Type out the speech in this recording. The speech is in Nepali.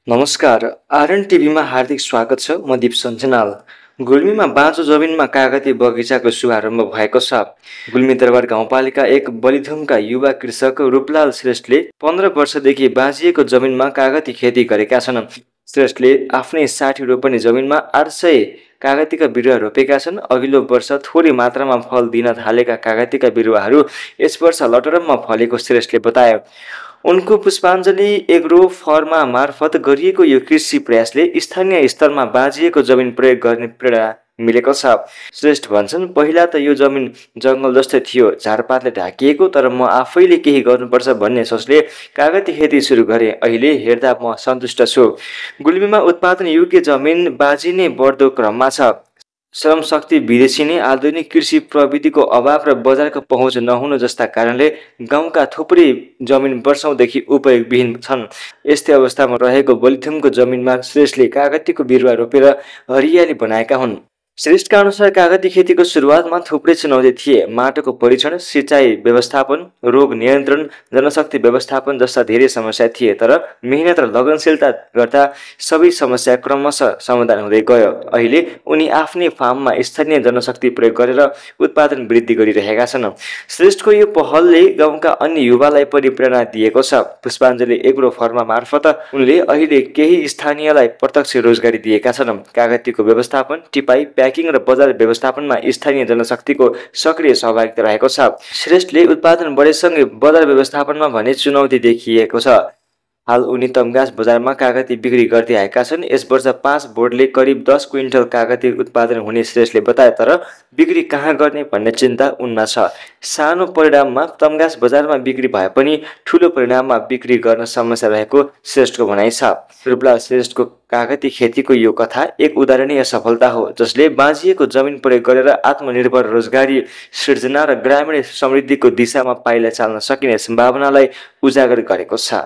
नमस्कार, आरएन टिभीमा हार्दिक स्वागत छ। म दीप सञ्जनाल। गुल्मीमा बाँझो जमिनमा कागती बगैँचाको शुभारम्भ भएको छ। गुल्मी दरबार गाउँपालिका एक बलिधुमका युवा कृषक रूपलाल श्रेष्ठले 15 वर्षदेखि बाँझिएको जमिनमा कागती खेती गरेका छन्। श्रेष्ठले आफ्नै 60 रोपनी जमिनमा 800 कागतीका बिरुवा रोपेका छन्। अघिल्लो वर्ष थोरै मात्रामा फल दिन थालेका कागतीका बिरुवाहरू यस वर्ष लटरममा फलेको श्रेष्ठले बताए। उनको पुष्पाञ्जली एग्रो फर्मा मार्फत गरिएको यो कृषि प्रयासले स्थानीय स्तरमा बाँझिएको जमिन प्रयोग गर्ने प्रेरणा मिलेको छ। श्रेष्ठ भन्छन्, पहिला त यो जमिन जङ्गल जस्तै थियो, झारपातले ढाकिएको, तर म आफैले केही गर्नुपर्छ भन्ने सोचले कागती खेती सुरु गरेँ। अहिले हेर्दा म सन्तुष्ट छु। गुल्मीमा उत्पादन योग्य जमिन बाँझिने बढ्दो क्रममा छ। श्रमशक्ति विदेशी नै, आधुनिक कृषि प्रविधिको अभाव र बजारको पहुँच नहुनु जस्ता कारणले गाउँका थुप्रै जमिन वर्षौंदेखि उपयोगविहीन छन्। यस्तै अवस्थामा रहेको बलिथुमको जमिनमा श्रेष्ठले कागतीको बिरुवा रोपेर हरियाली बनाएका हुन्। श्रेष्ठका अनुसार कागती खेतीको सुरुवातमा थुप्रै चुनौती थिए। माटोको परीक्षण, सिँचाइ व्यवस्थापन, रोग नियन्त्रण, जनशक्ति व्यवस्थापन जस्ता धेरै समस्या थिए, तर मेहनत र लगनशीलता गर्दा सबै समस्या क्रमशः समाधान हुँदै गयो। अहिले उनी आफ्नै फार्ममा स्थानीय जनशक्ति प्रयोग गरेर उत्पादन वृद्धि गरिरहेका छन्। श्रेष्ठको यो पहलले गाउँका अन्य युवालाई पनि प्रेरणा दिएको छ। पुष्पाञ्जली एग्रो फर्मा मार्फत उनले अहिले केही स्थानीयलाई प्रत्यक्ष रोजगारी दिएका छन्। कागतीको व्यवस्थापन, टिपाई, प्याकिङ र बजार व्यवस्थापनमा स्थानीय जनशक्तिको सक्रिय सहभागिता रहेको छ। श्रेष्ठले उत्पादन बढेसँगै बजार व्यवस्थापनमा भने चुनौती देखिएको छ। हाल उनी तम्घास बजारमा कागती बिक्री गर्दै आएका छन्। यस वर्ष 5 बोटले करिब 10 क्विन्टल कागती उत्पादन हुने श्रेष्ठले बताए, तर बिक्री कहाँ गर्ने भन्ने चिन्ता उनमा छ। सानो परिणाममा तम्घास बजारमा बिक्री भए पनि ठुलो परिणाममा बिक्री गर्न समस्या रहेको श्रेष्ठको भनाइ छ। रूपलाल श्रेष्ठको कागती खेतीको यो कथा एक उदाहरणीय सफलता हो, जसले बाँझिएको जमिन प्रयोग गरेर आत्मनिर्भर रोजगारी सृजना र ग्रामीण समृद्धिको दिशामा पाइला चाल्न सकिने सम्भावनालाई उजागर गरेको छ।